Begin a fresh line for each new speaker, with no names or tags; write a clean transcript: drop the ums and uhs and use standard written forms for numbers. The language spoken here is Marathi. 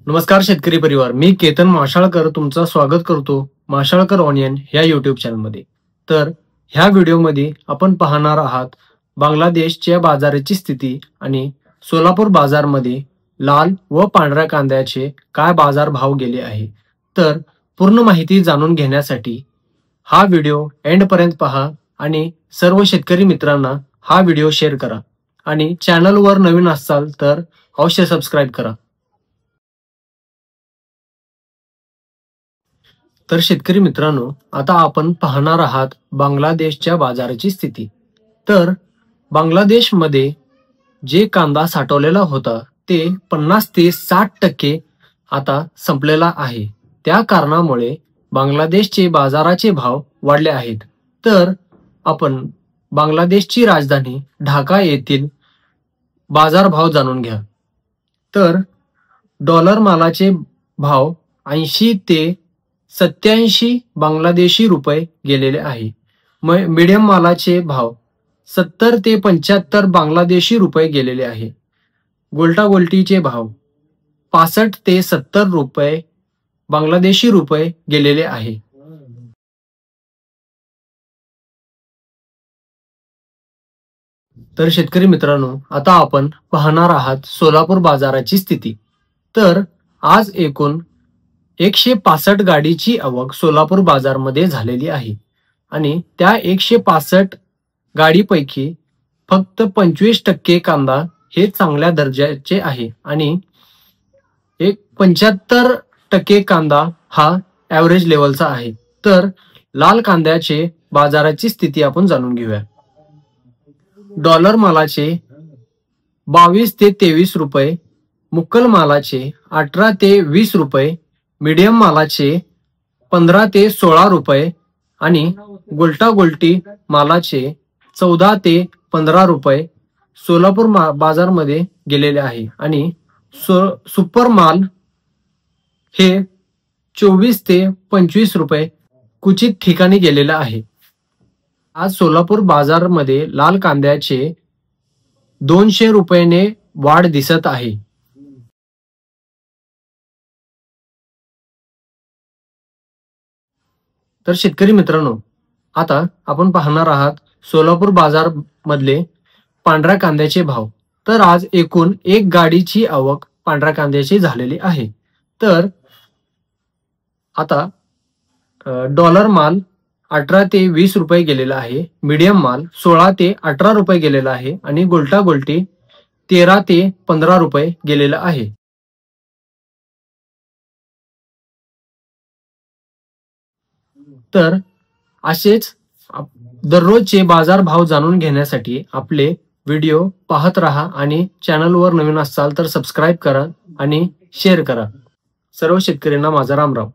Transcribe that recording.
नमस्कार शेतकरी परिवार, मी केतन माशाळकर तुमचं स्वागत करतो माशाळकर ऑनियन ह्या युट्यूब चॅनलमध्ये। तर ह्या व्हिडिओमध्ये आपण पाहणार आहात बांगलादेशच्या बाजाराची स्थिती आणि सोलापूर बाजारमध्ये लाल व पांढऱ्या कांद्याचे काय बाजार भाव गेले आहे। तर पूर्ण माहिती जाणून घेण्यासाठी हा व्हिडिओ एंड पर्यंत पहा आणि सर्व शेतकरी मित्रांना हा व्हिडिओ शेअर करा आणि चॅनलवर नवीन असाल तर अवश्य सबस्क्राइब करा। तर शेतकरी मित्रांनो, आता आपण पाहणार आहात बांगलादेशच्या बाजाराची स्थिती। तर बांगलादेशमध्ये जे कांदा साठवलेला होता ते 50 ते 60% आता संपलेला आहे। त्या कारणामुळे बांगलादेशचे बाजाराचे भाव वाढले आहेत। तर आपण बांगलादेशची राजधानी ढाका येथील बाजार भाव जाणून घ्या। तर डॉलर मालाचे भाव 80 ते 87 बांगलादेशी रुपये गेलेले आहे। मीडियम मालाचे भाव 70 ते 75 बांगलादेशी रुपये गेलेले आहे। गोल्टागोल्टीचे भाव 65 ते 70 रुपये बांगलादेशी रुपये गेलेले आहे। तर शेतकरी मित्रांनो, आता आपण पाहणार आहात सोलापूर बाजाराची स्थिती। तर आज एकूण 165 गाडीची आवक सोलापूर बाजारमध्ये झालेली आहे आणि त्या 165 गाडीपैकी फक्त 25% कांदा हे चांगल्या दर्जाचे आहे आणि 75% कांदा हा ॲव्हरेज लेवलचा आहे। तर लाल कांद्याचे बाजाराची स्थिती आपण जाणून घेऊया। डॉलर मालाचे 22 ते 23 रुपये, मुक्कल मालाचे 18 ते 20 रुपये, मीडियम मालाचे 15 ते 16 रुपये आणि गोल्टागोल्टी मालाचे 14 ते 15 रुपये सोलापूर बाजारमध्ये गेलेले आहे आणि सुपर माल हे 24 ते 25 रुपये क्वचित ठिकाणी गेलेला आहे। आज सोलापूर बाजारमध्ये लाल कांद्याचे 200 रुपयाने वाढ दिसत आहे। तर शेतकरी मित्रांनो, आता आपण पाहणार आहात सोलापूर बाजार मधले पांढऱ्या कांद्याचे भाव। तर आज एकूण एक गाडीची आवक पांढऱ्या कांद्याची झालेली आहे। तर आता डॉलर माल 18 ते 20 रुपये गेलेला आहे, मीडियम माल 16 ते 18 रुपये गेलेला आहे आणि गोल्टागोल्टी 13 ते 15 रुपये गेलेला आहे। तर असेच दररोजचे बाजार भाव जाणून घेण्यासाठी आपले व्हिडिओ पाहत राहा आणि चॅनलवर नवीन असाल तर सबस्क्राइब करा आणि शेअर करा। सर्व शेतकऱ्यांना माझा राम राम।